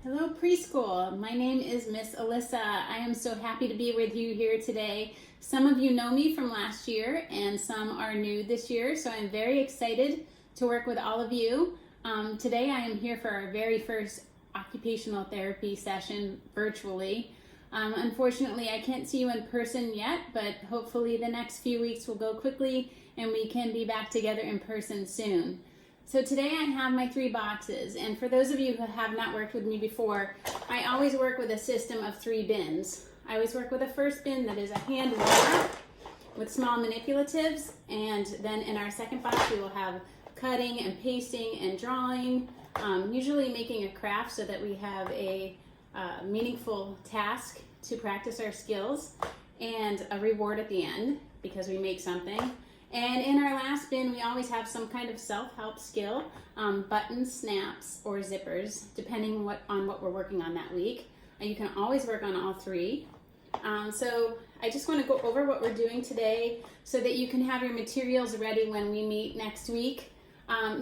Hello preschool, my name is Miss Alyssa. I am so happy to be with you here today. Some of you know me from last year and some are new this year, so I'm very excited to work with all of you. Today I am here for our very first occupational therapy session virtually. Unfortunately, I can't see you in person yet, but hopefully the next few weeks will go quickly and we can be back together in person soon. So today I have my 3 boxes, and for those of you who have not worked with me before, I always work with a system of 3 bins. I always work with a first bin that is a hand warm-up with small manipulatives, and then in our second box we will have cutting and pasting and drawing, usually making a craft so that we have a meaningful task to practice our skills, and a reward at the end because we make something. And in our last bin, we always have some kind of self-help skill, buttons, snaps, or zippers, depending on what we're working on that week. You can always work on all 3. So I just want to go over what we're doing today so that you can have your materials ready when we meet next week.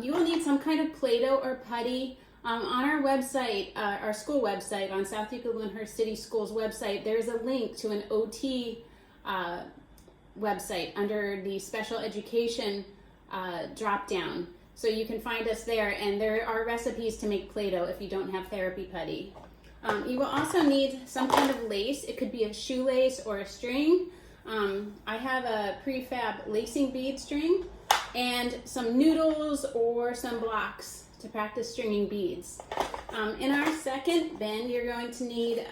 You will need some kind of Play-Doh or putty. On our website, our school website, on South Euclid-Lyndhurst City Schools website, there's a link to an OT website under the special education drop down, so you can find us there, and there are recipes to make Play-Doh if you don't have therapy putty. You will also need some kind of lace. It could be a shoelace or a string. I have a prefab lacing bead string and some noodles or some blocks to practice stringing beads. In our second bin, you're going to need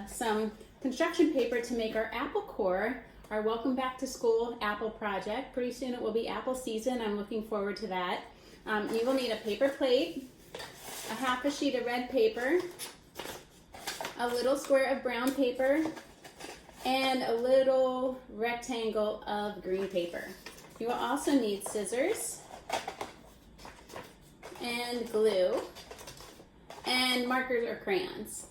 some construction paper to make our apple core, our Welcome Back to School apple project. Pretty soon it will be apple season. I'm looking forward to that. You will need a paper plate, a half a sheet of red paper, a little square of brown paper, and a little rectangle of green paper. You will also need scissors and glue and markers or crayons.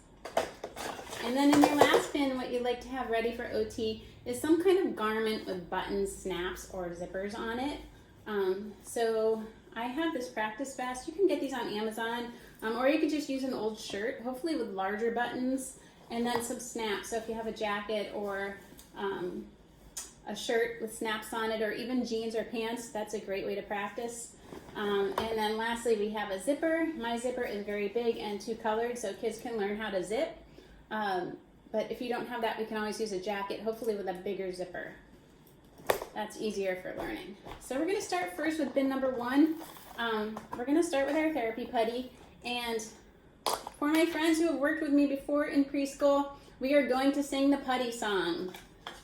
And then in your last bin, what you'd like to have ready for OT is some kind of garment with buttons, snaps, or zippers on it. So I have this practice vest. You can get these on Amazon, or you could just use an old shirt, hopefully with larger buttons, and then some snaps. So if you have a jacket or a shirt with snaps on it, or even jeans or pants, that's a great way to practice. And then lastly, we have a zipper. My zipper is very big and 2-colored, so kids can learn how to zip. But if you don't have that, we can always use a jacket, hopefully with a bigger zipper. That's easier for learning. So we're going to start first with bin number 1. We're going to start with our therapy putty. And for my friends who have worked with me before in preschool, we are going to sing the putty song.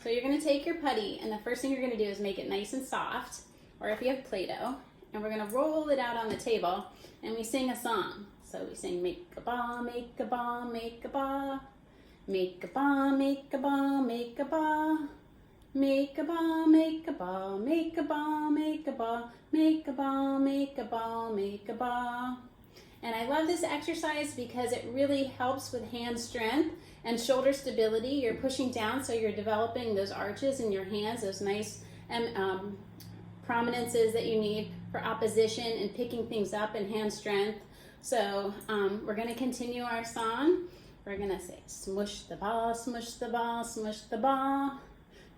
So you're going to take your putty, and the first thing you're going to do is make it nice and soft, or if you have Play-Doh, and we're going to roll it out on the table, and we sing a song. So we sing, make a ball, make a ball, make a ball. Make a ball, make a ball, make a ball. Make a ball, make a ball, make a ball, make a ball, make a ball, make a ball, make a ball. And I love this exercise because it really helps with hand strength and shoulder stability. You're pushing down, so you're developing those arches in your hands, those nice prominences that you need for opposition and picking things up and hand strength. So we're going to continue our song. We're going to say, smush the ball, smush the ball, smush the ball.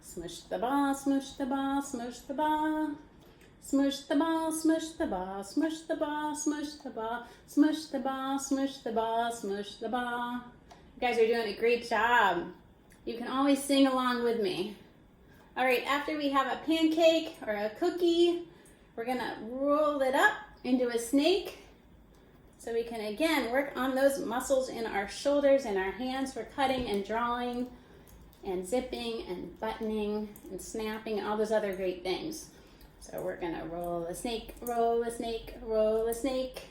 Smush the ball, smush the ball, smush the ball. Smush the ball, smush the ball, smush the ball, smush the ball, smush the ball, smush the ball, smush the ball. You guys are doing a great job. You can always sing along with me. All right, after we have a pancake or a cookie, we're going to roll it up into a snake. So we can, again, work on those muscles in our shoulders and our hands for cutting and drawing and zipping and buttoning and snapping and all those other great things. So we're going to roll a snake, roll a snake, roll a snake,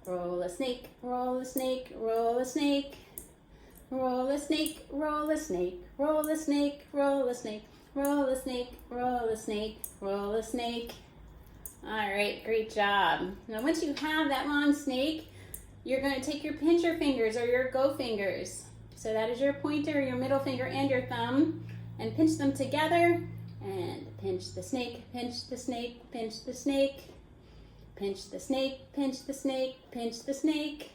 roll a snake, roll a snake, roll a snake, roll a snake, roll a snake, roll a snake, roll a snake, roll a snake, roll a snake, roll a snake. All right, great job. Now once you have that long snake, you're going to take your pincher fingers or your go fingers. So that is your pointer, your middle finger, and your thumb, and pinch them together, and pinch the snake, pinch the snake, pinch the snake, pinch the snake, pinch the snake, pinch the snake,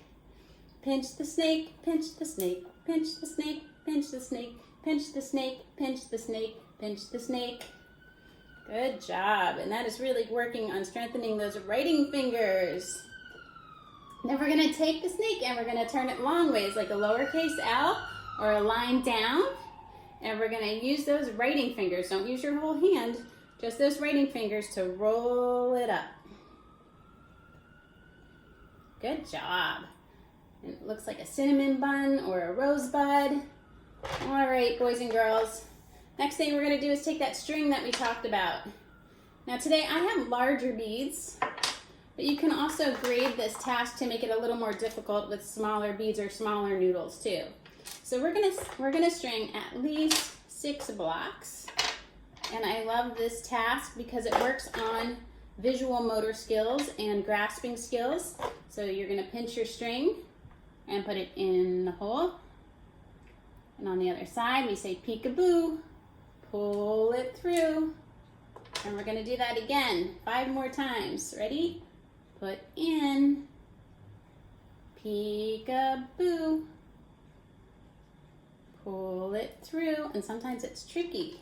pinch the snake, pinch the snake, pinch the snake, pinch the snake, pinch the snake, pinch the snake, pinch the snake. Good job. And that is really working on strengthening those writing fingers. Then we're going to take the snake and we're going to turn it long ways, like a lowercase L or a line down. And we're going to use those writing fingers. Don't use your whole hand, just those writing fingers to roll it up. Good job. And it looks like a cinnamon bun or a rosebud. All right, boys and girls. Next thing we're going to do is take that string that we talked about. Now today I have larger beads, but you can also grade this task to make it a little more difficult with smaller beads or smaller noodles too. So we're gonna string at least 6 blocks. And I love this task because it works on visual motor skills and grasping skills. So you're gonna pinch your string and put it in the hole. And on the other side, we say peekaboo, pull it through. And we're gonna do that again, 5 more times. Ready? Put in, peekaboo, pull it through. And sometimes it's tricky,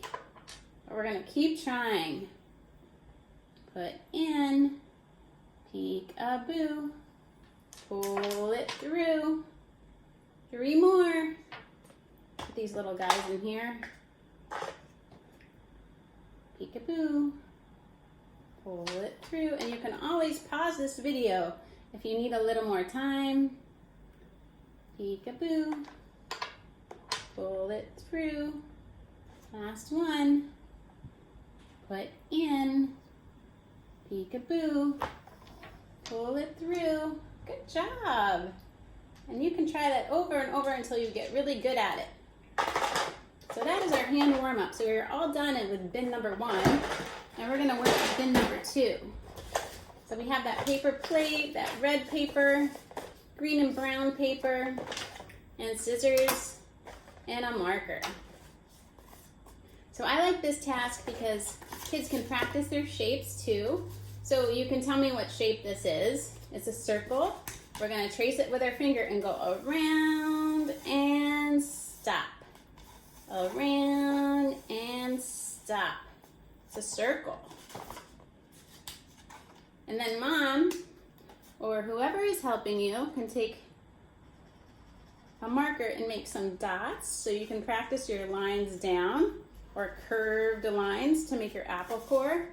but we're gonna keep trying. Put in, peekaboo, pull it through. 3 more. Put these little guys in here. Peekaboo, pull it through. And you can always pause this video if you need a little more time. Peekaboo, pull it through. Last one. Put in, peekaboo, pull it through. Good job. And you can try that over and over until you get really good at it. So that is our hand warm-up. So we're all done with bin number 1. And we're going to work with bin number 2. So we have that paper plate, that red paper, green and brown paper, and scissors, and a marker. So I like this task because kids can practice their shapes too. So you can tell me what shape this is. It's a circle. We're going to trace it with our finger and go around and stop. Around and stop. It's a circle. And then mom or whoever is helping you can take a marker and make some dots so you can practice your lines down or curved lines to make your apple core.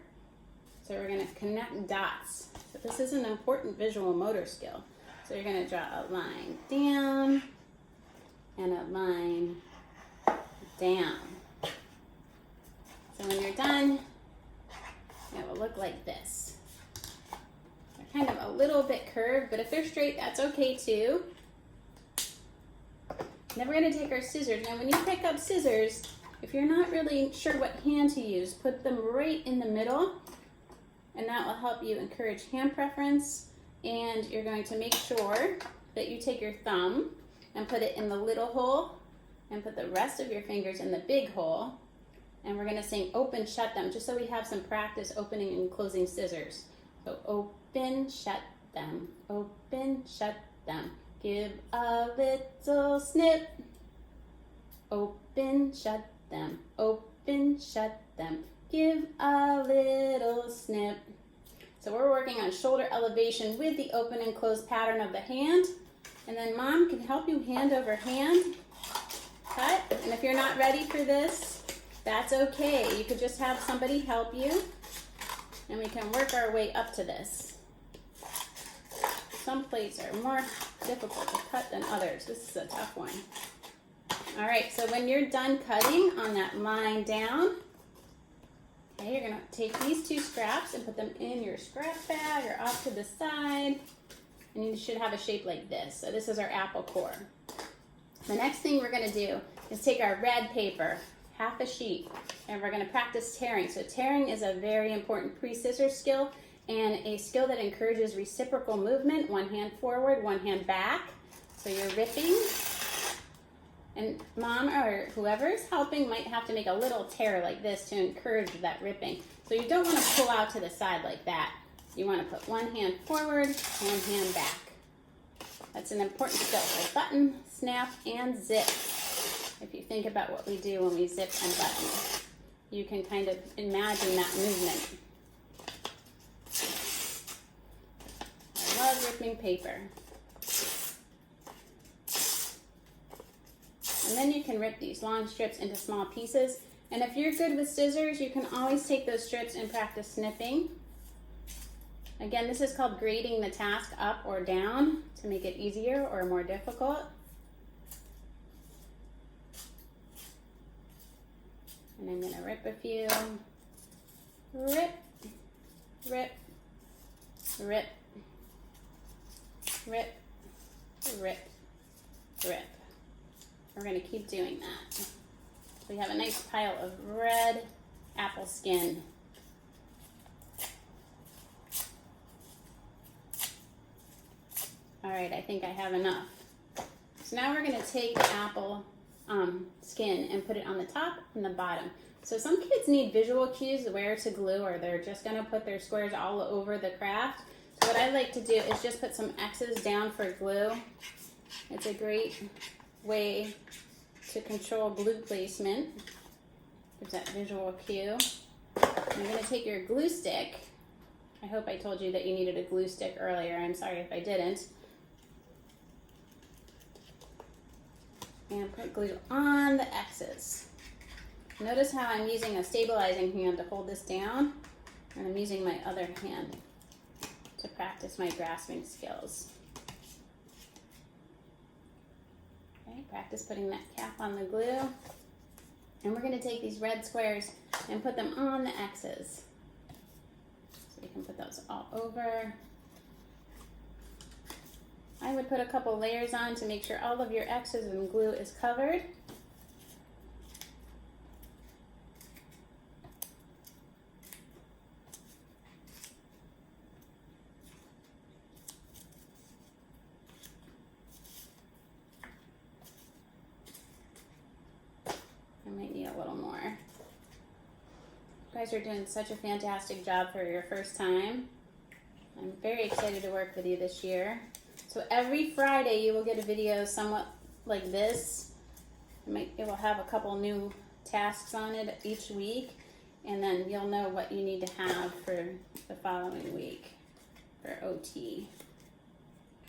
So we're going to connect dots. So this is an important visual motor skill. So you're going to draw a line down and a line down. So when you're done, it will look like this. They're kind of a little bit curved, but if they're straight, that's okay too. Then we're going to take our scissors. Now when you pick up scissors, if you're not really sure what hand to use, put them right in the middle, and that will help you encourage hand preference. And you're going to make sure that you take your thumb and put it in the little hole and put the rest of your fingers in the big hole. And we're going to sing open, shut them, just so we have some practice opening and closing scissors. So open, shut them, open, shut them. Give a little snip. Open, shut them, open, shut them. Give a little snip. So we're working on shoulder elevation with the open and close pattern of the hand. And then mom can help you hand over hand cut. And if you're not ready for this, that's okay. You could just have somebody help you. And we can work our way up to this. Some plates are more difficult to cut than others. This is a tough one. All right, so when you're done cutting on that line down, okay, you're gonna take these 2 scraps and put them in your scrap bag or off to the side. And you should have a shape like this. So this is our apple core. The next thing we're gonna do is take our red paper, half a sheet, and we're gonna practice tearing. So tearing is a very important pre-scissor skill and a skill that encourages reciprocal movement, one hand forward, one hand back. So you're ripping. And mom or whoever is helping might have to make a little tear like this to encourage that ripping. So you don't want to pull out to the side like that. You want to put one hand forward, one hand back. it's an important skill. So button, snap, and zip. If you think about what we do when we zip and button, you can kind of imagine that movement. I love ripping paper. And then you can rip these long strips into small pieces. And if you're good with scissors, you can always take those strips and practice snipping. Again, this is called grading the task up or down to make it easier or more difficult. And I'm gonna rip a few. Rip, rip, rip, rip, rip, rip. We're gonna keep doing that. So we have a nice pile of red apple skin. All right, I think I have enough. So now we're gonna take the apple skin and put it on the top and the bottom. So some kids need visual cues where to glue, or they're just gonna put their squares all over the craft. So what I like to do is just put some X's down for glue. It's a great way to control glue placement. Gives that visual cue. And you're gonna take your glue stick. I hope I told you that you needed a glue stick earlier. I'm sorry if I didn't. And put glue on the X's. Notice how I'm using a stabilizing hand to hold this down, and I'm using my other hand to practice my grasping skills. Okay, practice putting that cap on the glue. And we're going to take these red squares and put them on the X's. So you can put those all over. I would put a couple layers on to make sure all of your X's and glue is covered. I might need a little more. You guys are doing such a fantastic job for your first time. I'm very excited to work with you this year. So every Friday you will get a video somewhat like this. It will have a couple new tasks on it each week, and then you'll know what you need to have for the following week for OT.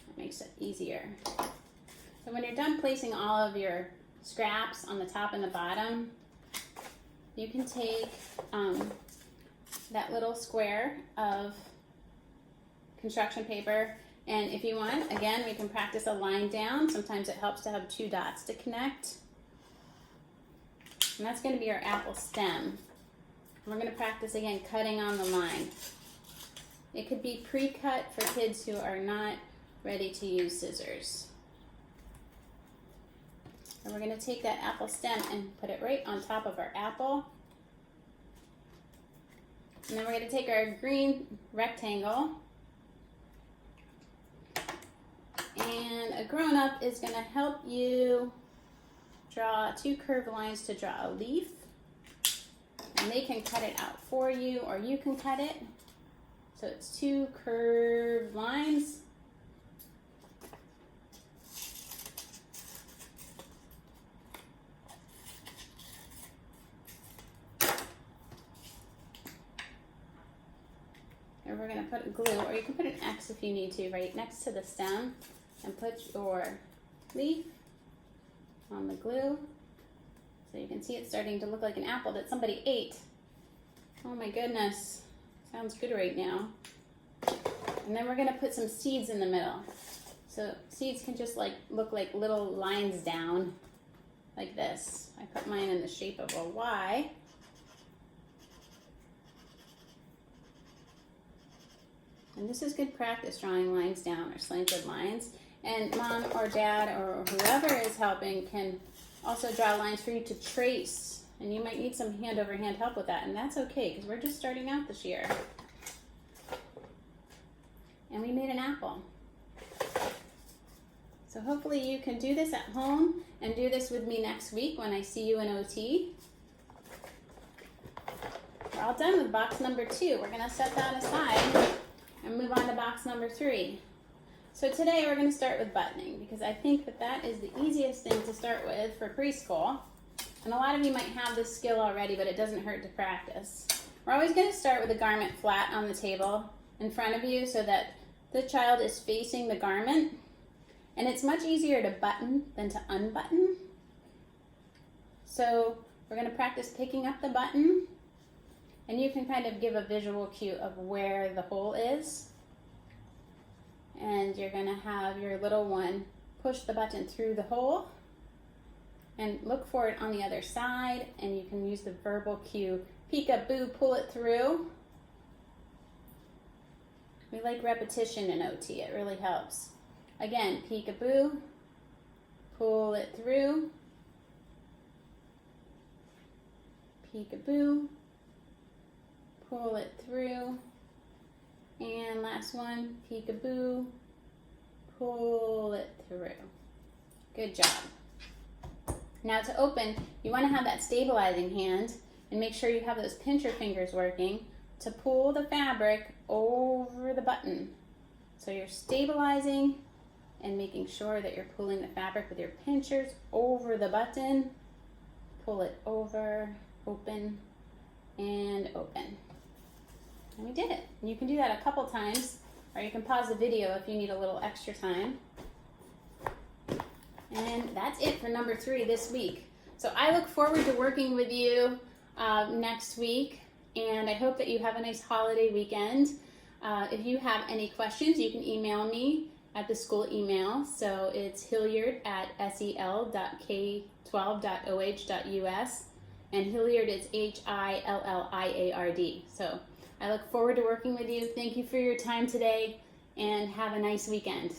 That makes it easier. So when you're done placing all of your scraps on the top and the bottom, you can take that little square of construction paper, and if you want, again, we can practice a line down. Sometimes it helps to have two dots to connect. And that's going to be our apple stem. And we're going to practice again cutting on the line. It could be pre-cut for kids who are not ready to use scissors. And we're going to take that apple stem and put it right on top of our apple. And then we're going to take our green rectangle, and a grown-up is going to help you draw two curved lines to draw a leaf. And they can cut it out for you, or you can cut it. So it's two curved lines. And we're going to put a glue, or you can put an X if you need to, right next to the stem, and put your leaf on the glue. So you can see it's starting to look like an apple that somebody ate. Oh my goodness, sounds good right now. And then we're going to put some seeds in the middle. So seeds can just look like little lines down, like this. I put mine in the shape of a Y. And this is good practice, drawing lines down or slanted lines. And mom or dad or whoever is helping can also draw lines for you to trace. And you might need some hand-over-hand help with that, and that's okay, because we're just starting out this year. And we made an apple. So hopefully you can do this at home and do this with me next week when I see you in OT. We're all done with box number 2. We're going to set that aside and move on to box number 3. So today we're going to start with buttoning because I think that that is the easiest thing to start with for preschool. And a lot of you might have this skill already, but it doesn't hurt to practice. We're always going to start with the garment flat on the table in front of you so that the child is facing the garment. And it's much easier to button than to unbutton. So we're going to practice picking up the button, and you can kind of give a visual cue of where the hole is. And you're going to have your little one push the button through the hole and look for it on the other side, and you can use the verbal cue, peek-a-boo, pull it through. We like repetition in OT, it really helps. Again, peek-a-boo, pull it through, peek-a-boo, pull it through, and last one, peek-a-boo, pull it through. Good job. Now to open, you want to have that stabilizing hand and make sure you have those pincher fingers working to pull the fabric over the button. So you're stabilizing and making sure that you're pulling the fabric with your pinchers over the button. Pull it over, open, and open. And we did it. And you can do that a couple times, or you can pause the video if you need a little extra time. And that's it for number 3 this week. So I look forward to working with you next week, and I hope that you have a nice holiday weekend. If you have any questions, you can email me at the school email. So it's hilliard@sel.k12.oh.us, and Hilliard is Hilliard. So I look forward to working with you. Thank you for your time today, and have a nice weekend.